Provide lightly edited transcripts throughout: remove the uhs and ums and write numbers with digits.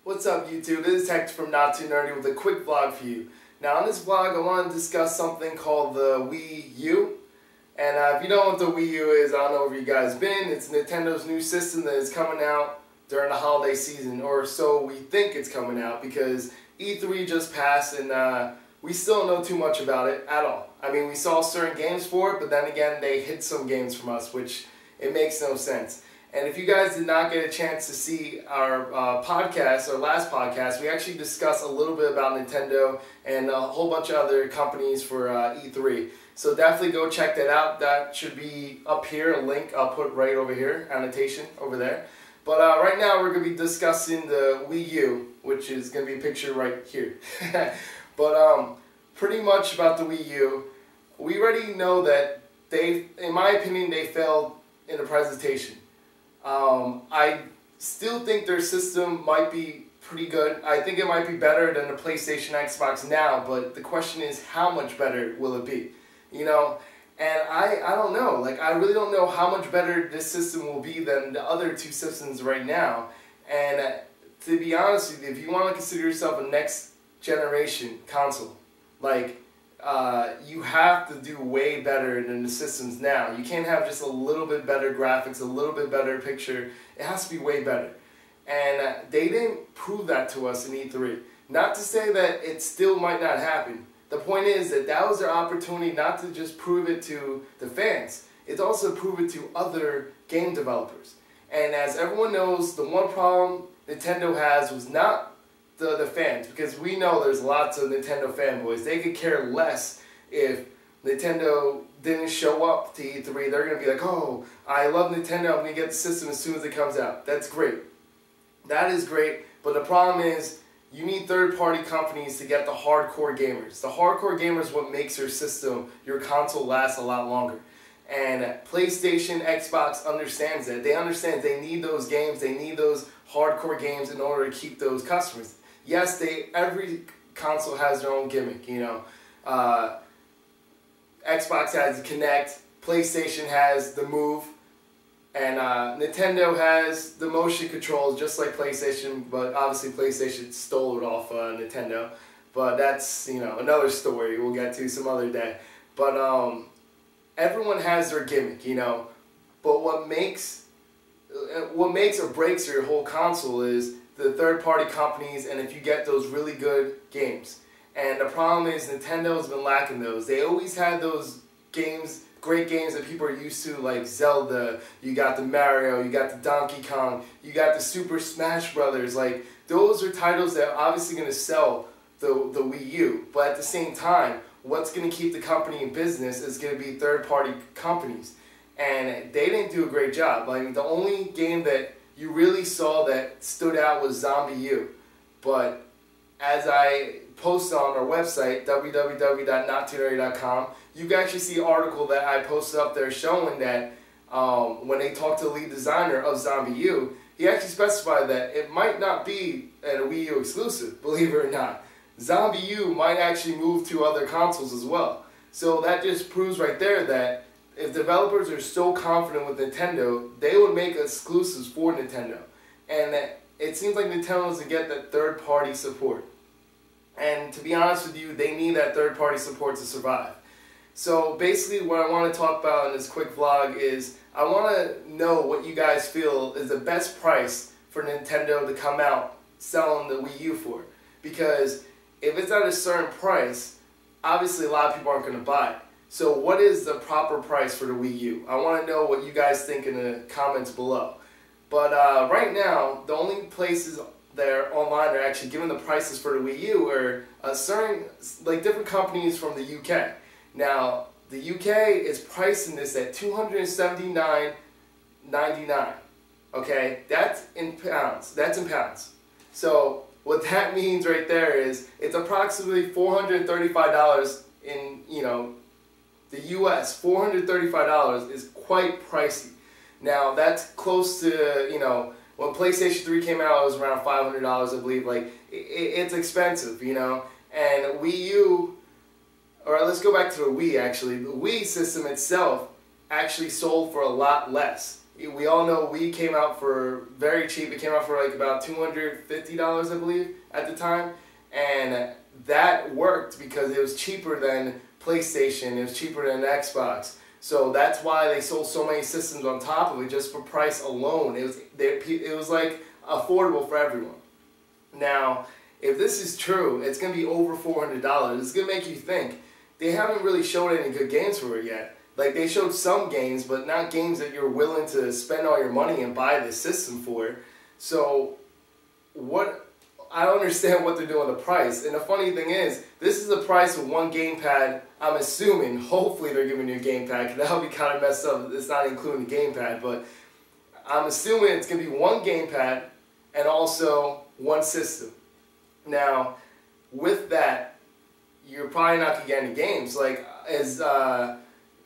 What's up YouTube? This is Hector from Not Too Nerdy with a quick vlog for you. Now on this vlog I want to discuss something called the Wii U. And if you don't know what the Wii U is, I don't know where you guys been. It's Nintendo's new system that is coming out during the holiday season, or so we think it's coming out, because E3 just passed and we still don't know too much about it at all. I mean, we saw certain games for it, but then again they hid some games from us, which it makes no sense. And if you guys did not get a chance to see our podcast, our last podcast, we actually discussed a little bit about Nintendo and a whole bunch of other companies for E3. So definitely go check that out. That should be up here, a link I'll put right over here, annotation over there. But right now we're going to be discussing the Wii U, which is going to be a picture right here. But pretty much about the Wii U, we already know that they, in my opinion, they failed in the presentation. I still think their system might be pretty good. I think it might be better than the PlayStation, Xbox now, but the question is, how much better will it be? You know, and I don't know. Like, I really don't know how much better this system will be than the other two systems right now. And to be honest with you, if you want to consider yourself a next generation console, like, you have to do way better than the systems now. You can't have just a little bit better graphics, a little bit better picture. It has to be way better. And they didn't prove that to us in E3. Not to say that it still might not happen. The point is that that was their opportunity not to just prove it to the fans. It's also prove it to other game developers. And as everyone knows, the one problem Nintendo has was not the fans, because we know there's lots of Nintendo fanboys. They could care less if Nintendo didn't show up to E3. They're going to be like, oh, I love Nintendo, I'm going to get the system as soon as it comes out. That's great. That is great, but the problem is you need third-party companies to get the hardcore gamers. The hardcore gamers what makes your system, your console, last a lot longer. And PlayStation, Xbox understands that. They understand they need those games, they need those hardcore games in order to keep those customers. Yes, every console has their own gimmick, you know. Xbox has the Kinect, PlayStation has the Move, and Nintendo has the motion controls just like PlayStation, but obviously PlayStation stole it off Nintendo. But that's, you know, another story we'll get to some other day. But everyone has their gimmick, you know. But what makes or breaks your whole console is the third-party companies, and if you get those really good games. And the problem is Nintendo has been lacking those. They always had those games, great games that people are used to, like Zelda, you got the Mario, you got the Donkey Kong, you got the Super Smash Brothers. Like, those are titles that are obviously going to sell the Wii U. But at the same time, what's going to keep the company in business is going to be third-party companies. And they didn't do a great job. Like, the only game that you really saw that stood out was ZombiU. But as I post on our website, www.nottoonerdy.com, you can actually see an article that I posted up there showing that when they talked to the lead designer of ZombiU, he actually specified that it might not be a Wii U exclusive, believe it or not. ZombiU might actually move to other consoles as well. So that just proves right there that if developers are so confident with Nintendo, they would make exclusives for Nintendo. And it seems like Nintendo doesn't get that third-party support. And to be honest with you, they need that third-party support to survive. So basically what I want to talk about in this quick vlog is I want to know what you guys feel is the best price for Nintendo to come out selling the Wii U for. Because if it's at a certain price, obviously a lot of people aren't going to buy it. So what is the proper price for the Wii U? I want to know what you guys think in the comments below. But right now, the only places that are online that are actually giving the prices for the Wii U are certain, like, different companies from the UK. Now, the UK is pricing this at $279.99. Okay, that's in pounds. That's in pounds. So what that means right there is it's approximately $435 in, you know, the US. $435 is quite pricey. Now that's close to, you know, when PlayStation 3 came out, it was around $500, I believe. Like, it's expensive, you know. And Wii U, or let's go back to the Wii actually. The Wii system itself actually sold for a lot less. We all know Wii came out for very cheap. It came out for like about $250, I believe, at the time. And that worked because it was cheaper than PlayStation. It was cheaper than Xbox. So that's why they sold so many systems on top of it, just for price alone. It was like affordable for everyone. Now, if this is true, it's going to be over $400. It's going to make you think. They haven't really showed any good games for it yet. Like, they showed some games, but not games that you're willing to spend all your money and buy this system for. So, I don't understand what they're doing with the price. And the funny thing is, this is the price of one gamepad. I'm assuming, hopefully they're giving you a gamepad, because that would be kind of messed up. It's not including the gamepad, but I'm assuming it's going to be one gamepad and also one system. Now, with that, you're probably not going to get any games. Like, is that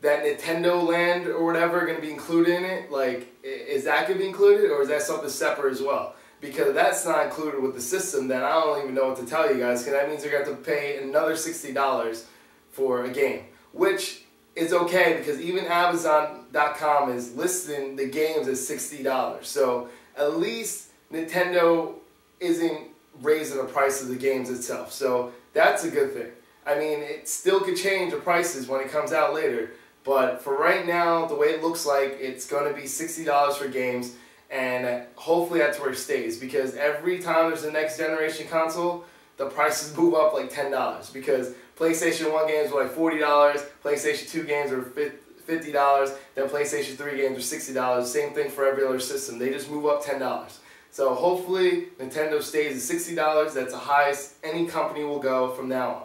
Nintendo Land or whatever going to be included in it? Like, is that going to be included, or is that something separate as well? Because if that's not included with the system, then I don't even know what to tell you guys, because that means you're going to have to pay another $60 for a game, which is okay, because even Amazon.com is listing the games as $60. So at least Nintendo isn't raising the price of the games itself. So that's a good thing. I mean, it still could change the prices when it comes out later, but for right now, the way it looks like, it's going to be $60 for games, and hopefully that's where it stays, because every time there's a next generation console, the prices move up like $10, because PlayStation 1 games were like $40, PlayStation 2 games are $50, then PlayStation 3 games are $60, same thing for every other system. They just move up $10. So hopefully Nintendo stays at $60, that's the highest any company will go from now on.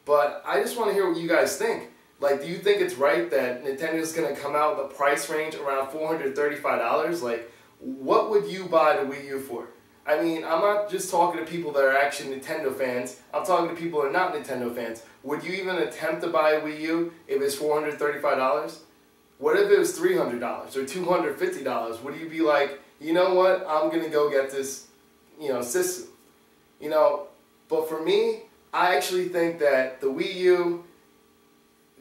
But I just want to hear what you guys think. Like, do you think it's right that Nintendo's going to come out with a price range around $435? Like, what would you buy the Wii U for? I mean, I'm not just talking to people that are actually Nintendo fans. I'm talking to people that are not Nintendo fans. Would you even attempt to buy a Wii U if it's $435? What if it was $300 or $250? Would you be like, you know what, I'm going to go get this, system? But for me, I actually think that the Wii U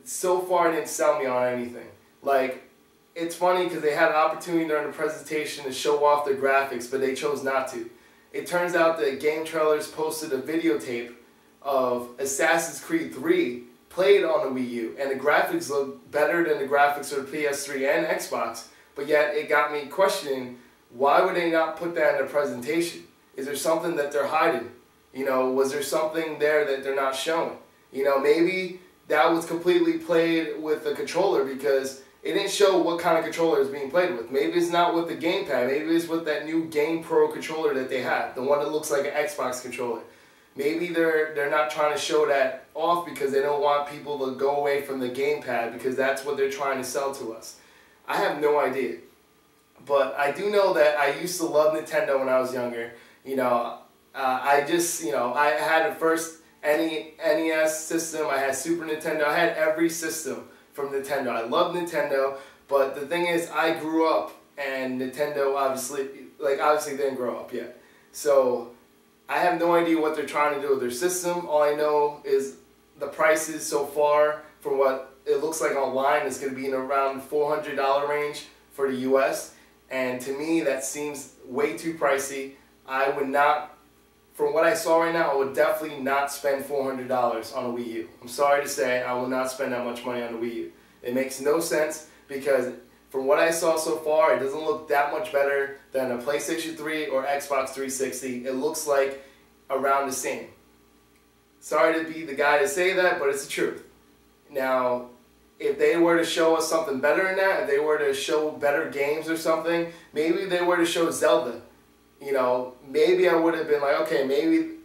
so far didn't sell me on anything. Like, it's funny because they had an opportunity during the presentation to show off their graphics, but they chose not to. It turns out that Game Trailers posted a videotape of Assassin's Creed 3 played on the Wii U, and the graphics look better than the graphics of the PS3 and Xbox, but yet it got me questioning, why would they not put that in the presentation? Is there something that they're hiding? Was there something there that they're not showing? Maybe that was completely played with the controller, because it didn't show what kind of controller is being played with. Maybe it's not with the gamepad. Maybe it's with that new Game Pro controller that they have, the one that looks like an Xbox controller. Maybe they're not trying to show that off because they don't want people to go away from the gamepad, because that's what they're trying to sell to us. I have no idea. But I do know that I used to love Nintendo when I was younger. I had the first NES system, I had Super Nintendo, I had every system from Nintendo. I love Nintendo, but the thing is, I grew up, and Nintendo obviously didn't grow up yet. So I have no idea what they're trying to do with their system. All I know is the prices so far, from what it looks like online, is going to be in around the $400 range for the US. And to me, that seems way too pricey. I would not, from what I saw right now, I would definitely not spend $400 on a Wii U. I'm sorry to say, I will not spend that much money on the Wii U. It makes no sense, because from what I saw so far, it doesn't look that much better than a PlayStation 3 or Xbox 360. It looks like around the same. Sorry to be the guy to say that, but it's the truth. Now, if they were to show us something better than that, if they were to show better games or something, maybe they were to show Zelda, maybe I would have been like, okay, maybe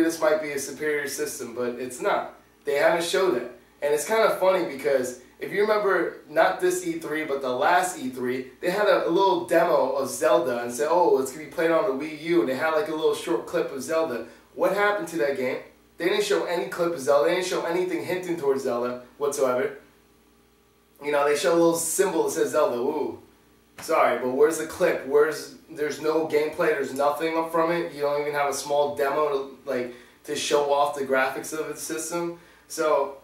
this might be a superior system, but it's not. They haven't showed it. And it's kind of funny, because if you remember, not this E3, but the last E3, they had a little demo of Zelda and said, oh, it's going to be played on the Wii U, and they had like a little short clip of Zelda. What happened to that game? They didn't show any clip of Zelda. They didn't show anything hinting towards Zelda whatsoever. They show a little symbol that says Zelda. Ooh, sorry, but where's the clip? There's no gameplay. There's nothing from it. You don't even have a small demo to show off the graphics of the system. So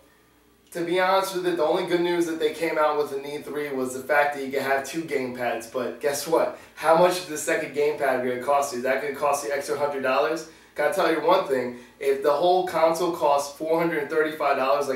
To be honest with it, the only good news that they came out with in E3 was the fact that you can have 2 gamepads. But guess what? How much is the second gamepad going to cost you? Is that going to cost you extra $100? Gotta tell you one thing: if the whole console costs $435,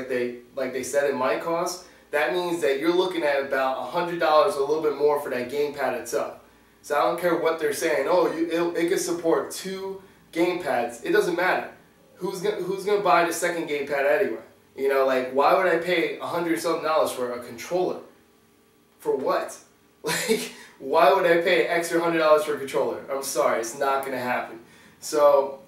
like they said it might cost, that means that you're looking at about $100, a little bit more for that gamepad itself. So I don't care what they're saying. Oh, it can support 2 gamepads. It doesn't matter. Who's gonna buy the second gamepad anyway? You know, like, why would I pay $100-something for a controller? For what? Like, why would I pay extra $100 for a controller? I'm sorry, it's not gonna happen. So,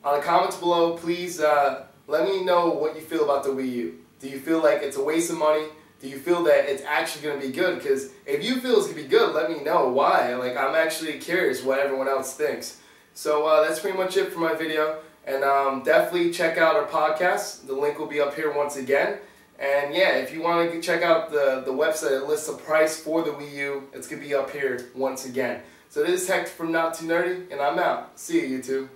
on the comments below, please let me know what you feel about the Wii U. Do you feel like it's a waste of money? Do you feel that it's actually going to be good? Because if you feel it's going to be good, let me know why. Like, I'm actually curious what everyone else thinks. So that's pretty much it for my video. And definitely check out our podcast. The link will be up here once again. And yeah, if you want to check out the website that lists the price for the Wii U, it's going to be up here once again. So this is Hector from Not Too Nerdy, and I'm out. See you, YouTube.